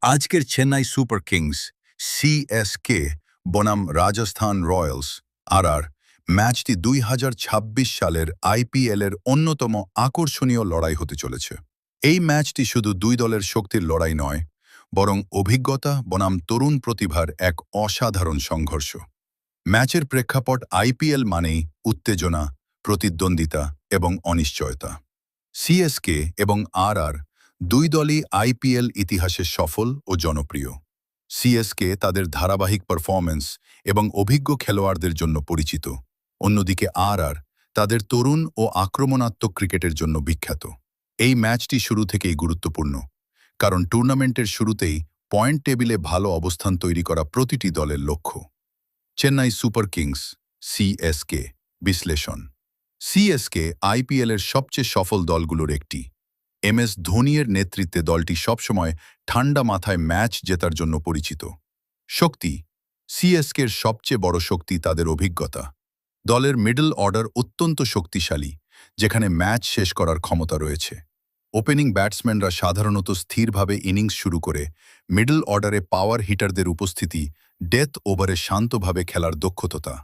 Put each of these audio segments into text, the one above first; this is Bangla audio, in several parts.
আজকের চেন্নাই সুপার কিংস সিএসকে বনাম রাজস্থান রয়্যালস আর ম্যাচটি 2026 সালের আইপিএলের অন্যতম আকর্ষণীয় লড়াই হতে চলেছে। এই ম্যাচটি শুধু দুই দলের শক্তির লড়াই নয়, বরং অভিজ্ঞতা বনাম তরুণ প্রতিভার এক অসাধারণ সংঘর্ষ। ম্যাচের প্রেক্ষাপট আইপিএল মানেই উত্তেজনা, প্রতিদ্বন্দ্বিতা এবং অনিশ্চয়তা। সিএসকে এবং আর দুই দলই আইপিএল ইতিহাসে সফল ও জনপ্রিয়। সিএসকে তাদের ধারাবাহিক পারফরম্যান্স এবং অভিজ্ঞ খেলোয়াড়দের জন্য পরিচিত, অন্যদিকে আর তাদের তরুণ ও আক্রমণাত্মক ক্রিকেটের জন্য বিখ্যাত। এই ম্যাচটি শুরু থেকেই গুরুত্বপূর্ণ, কারণ টুর্নামেন্টের শুরুতেই পয়েন্ট টেবিলে ভালো অবস্থান তৈরি করা প্রতিটি দলের লক্ষ্য। চেন্নাই সুপার কিংস সিএসকে বিশ্লেষণ। সিএসকে আইপিএলের সবচেয়ে সফল দলগুলোর একটি। এমএস ধোনির নেতৃত্বে দলটি সবসময় ঠান্ডা মাথায় ম্যাচ জেতার জন্য পরিচিত। শক্তি। সিএসকের সবচেয়ে বড় শক্তি তাদের অভিজ্ঞতা। দলের মিডল অর্ডার অত্যন্ত শক্তিশালী, যেখানে ম্যাচ শেষ করার ক্ষমতা রয়েছে। ওপেনিং ব্যাটসম্যানরা সাধারণত স্থিরভাবে ইনিংস শুরু করে মিডল অর্ডারে পাওয়ার হিটারদের উপস্থিতি ডেথ ওভারে শান্তভাবে খেলার দক্ষতা।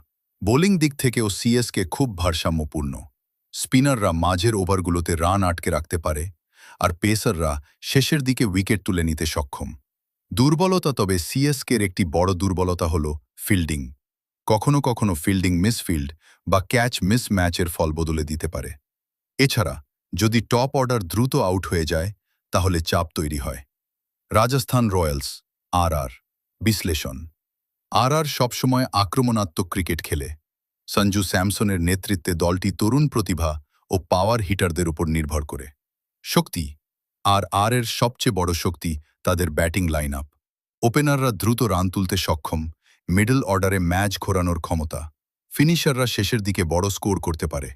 বোলিং দিক থেকেও সিএসকে খুব ভারসাম্যপূর্ণ। স্পিনাররা মাঝের ওভারগুলোতে রান আটকে রাখতে পারে, আর পেসাররা শেষের দিকে উইকেট তুলে নিতে সক্ষম। দুর্বলতা। তবে সিএসকের একটি বড় দুর্বলতা হল ফিল্ডিং। কখনো কখনো ফিল্ডিং মিসফিল্ড বা ক্যাচ মিস ম্যাচের ফল বদলে দিতে পারে। এছাড়া যদি টপ অর্ডার দ্রুত আউট হয়ে যায়, তাহলে চাপ তৈরি হয়। রাজস্থান রয়্যালস আর বিশ্লেষণ। আর সবসময় আক্রমণাত্মক ক্রিকেট খেলে। সঞ্জু স্যামসনের নেতৃত্বে দলটি তরুণ প্রতিভা ও পাওয়ার হিটারদের উপর নির্ভর করে। শক্তি। আর এর সবচেয়ে বড় শক্তি তাদের ব্যাটিং লাইন আপ। ওপেনাররা দ্রুত রান তুলতে সক্ষম, মিডল অর্ডারে ম্যাচ ঘোরানোর ক্ষমতা। ফিনিশাররা শেষের দিকে বড় স্কোর করতে পারে।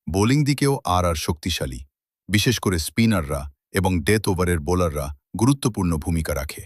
বোলিং দিকেও আর শক্তিশালী, বিশেষ করে স্পিনাররা এবং ডেথ ওভারের বোলাররা গুরুত্বপূর্ণ ভূমিকা রাখে।